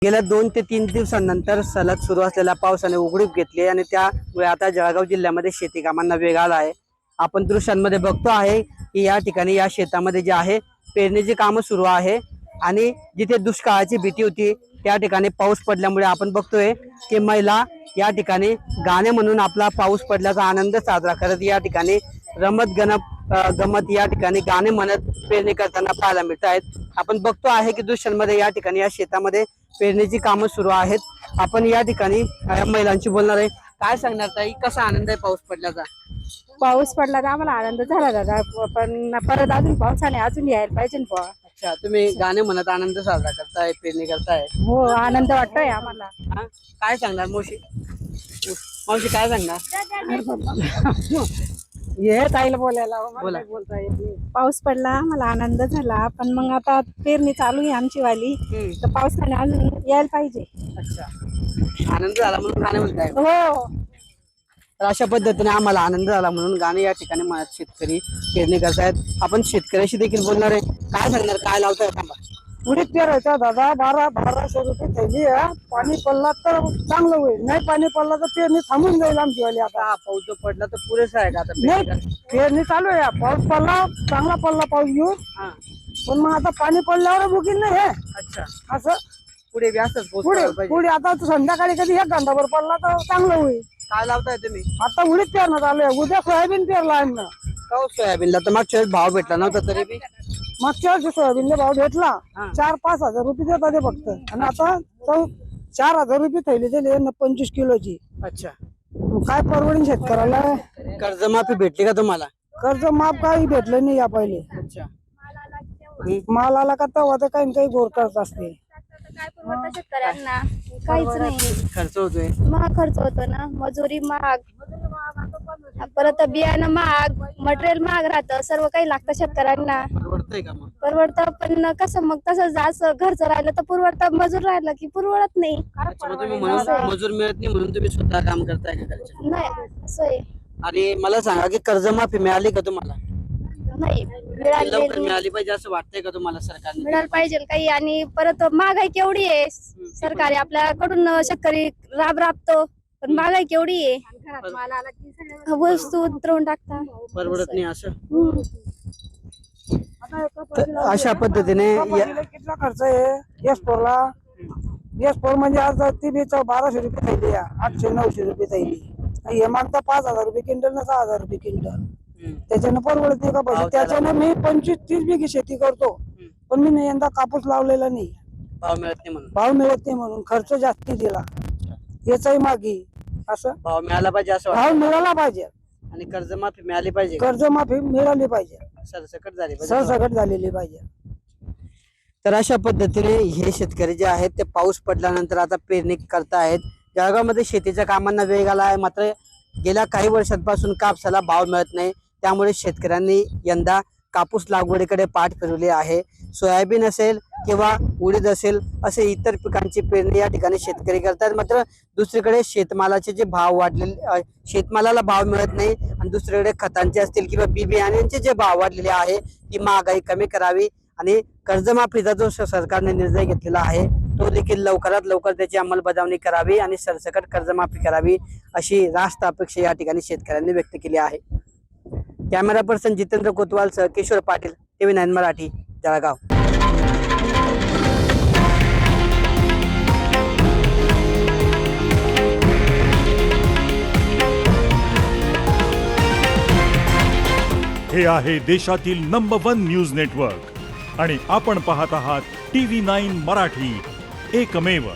गेल्या 2 ते 3 दिवसांनंतर सलग सुरू असलेल्या पावसाने उघडीप घेतली आणि त्यामुळे आता जळगाव जिल्ह्यामध्ये शेती कामांना वेग आला आहे। आपण दृश्यांमध्ये बघतो आहे की या ठिकाणी या शेतामध्ये जे आहे पेरणीची कामं सुरू आहे आणि जिथे दुष्काळाची भीती होती त्या ठिकाणी पाऊस पडल्यामुळे आपण बघतोय की महिला या ठिकाणी गाणे म्हणून आपला पाऊस पडल्याचा आनंद साजरा करत या ठिकाणी गमत या ठिकाणी गाणे म्हणत पेरणी करताना पाहायला मिळत आहेत। आपण बघतो आहे की दृश्यांमध्ये या ठिकाणी या शेतामध्ये पेरणीची कामं सुरू आहेत। आपण या ठिकाणी महिलांशी बोलणार आहे। काय सांगणार ताई, कसा आनंद आहे पाऊस पडल्याचा? पाऊस पडला तर आम्हाला आनंद झाला दादा, पण परत अजून पावसाने अजून यायला पाहिजे ना। अच्छा, तुम्ही गाणे म्हणत आनंद साजरा करताय, पेरणी करताय? हो, आनंद वाटतोय आम्हाला। काय सांगणार मावशी? मावशी काय सांगणार? हे ताईला बोलायला बोला। बोलता येते। पाऊस पडला आम्हाला आनंद झाला, पण मग आता पेरणी चालू आहे आमची वाली, तर पावसाने अजून यायला पाहिजे। अच्छा, आनंद झाला म्हणून गाणे म्हणताय? हो, तर अशा पद्धतीने आम्हाला आनंद झाला म्हणून गाणे या ठिकाणी म्हणत शेतकरी पेरणी करतायत। आपण शेतकऱ्याशी देखील बोलणार आहे। काय सांगणार, काय लावताय? थांबा। उडीद पेरायचा दादा, 1200 रुपये थैली आहे। पाणी पडला तर चांगलं होईल, नाही पाणी पडला तर पेरणी थांबून जाईल आमची वाली। आता आता पाऊस जो पडला तर पुरेसा आहे का आता नाही, पेरणी चालू आहे। पाऊस पडला, चांगला पडला पाऊस येऊन, पण मग आता पाणी पडल्यावर बुकील नाही हे। अच्छा, असं पुढे बी असंच पाऊस पुढे पडायला पाहिजे। पुढे आता संध्याकाळी कधी 1 घंटाभर पडला तर चांगलं होईल। काय लावताय तुम्ही? आता उडीद पेरण्यात आलोय, उद्या सोयाबीन पेरला आम्ही। का सोयाबीनला तर मागच्या वेळेस भाव भेटला नव्हता तरी बी? मागच्या वर्षी सोयाबीनला भाव भेटला, 4-5 हजार रुपये देतात ते फक्त, आणि आता 4,000 रुपये थैली दिली 25 किलोची। अच्छा, काय परवडीन शेतकऱ्याला? कर्जमाफी भेटली का तुम्हाला? कर्ज माफ काही भेटलं नाही या पहिले। अच्छा, मालाला का तेव्हा तर काही काही गोर करत असते। काय परवडतं शेतकऱ्यांना? काहीच नाही। खर्च होतोय, महाग खर्च होतो ना, मजुरी महाग, परत बियाणं महाग, मटेरियल महाग राहतं, सर्व काही लागतं शेतकऱ्यांना। परवडतंय का मग? परवडतं, पण कसं मग तसं जास्त घरचं राहिलं तर परवडतं, मजूर राहिलं की परवडत नाही। अच्छा, मग तुम्ही म्हणून मजूर मिळत नाही म्हणून तुम्ही स्वतः काम करताय का घरच्या? नाही, असं आहे। आणि मला सांगा की कर्जमाफी मिळाली का तुम्हाला? नाही लवकर मिळाली, मिळाली पाहिजे असं वाटतंय का तुम्हाला सरकारने? मिळायला पाहिजे काही। आणि परत महागाई केवढी आहे, सरकारी आपल्याकडून शेतकरी राबतो, पण महागाई केवढी आहे, वस्तू उतरवून टाकता, परवडत नाही असं। तर अशा पद्धतीने कितना खर्च आहे एस्पोरला? एस्पोर म्हणजे आज ती बी 1200 रुपये थैली आहे, 800-900 रुपये थैली। हे मागता 5,000 रुपये क्विंटल ना 6,000 रुपये क्विंटल। त्याच्यानं परवडत नाही का पैसे? त्याच्यानं मी 25-30 बिघे शेती करतो, पण मी यंदा कापूस लावलेला नाही, भाव मिळत नाही म्हणून। भाव मिळत नाही म्हणून खर्च जास्ती दिला, याचाही मागे असं। भाव मिळाला पाहिजे असं भाव वाटतं मिळाला पाहिजे आणि कर्जमाफी मिळाली पाहिजे, कर्जमाफी मिळाली पाहिजे, सरसकट झाली पाहिजे, सरसकट झालेली पाहिजे। तर अशा पद्धतीने हे शेतकरी जे आहेत ते पाऊस पडल्यानंतर आता पेरणी करतायत। जळगावमध्ये शेतीच्या कामांना वेग आला आहे, मात्र गेल्या काही वर्षांपासून कापसाला भाव मिळत नाही, त्यामुळे शेतकऱ्यांनी यंदा कापूस लागवडीकडे पाठ फिरवली आहे। सोयाबीन असेल किंवा उडीद असेल असे इतर पिकांची पेरणी या ठिकाणी शेतकरी करतात, मात्र दुसरीकडे शेतमालाचे जे भाव वाढलेले, शेतमालाला भाव मिळत नाही, आणि दुसरीकडे खतांचे असतील किंवा बी बियाण्यांचे जे भाव वाढलेले आहे ती महागाई कमी करावी आणि कर्जमाफीचा जो सरकारने निर्णय घेतलेला आहे तो देखील लवकरात लवकर त्याची अंमलबजावणी करावी आणि सरसकट कर्जमाफी करावी अशी रास्त अपेक्षा या ठिकाणी शेतकऱ्यांनी व्यक्त केली आहे। कॅमेरा पर्सन जितेंद्र कोतवाल सह किशोर पाटील, TV9 मराठी, जळगाव। हे आहे देशातील नंबर 1 न्यूज नेटवर्क आणि आपण पाहत आहात TV9 मराठी, एकमेव।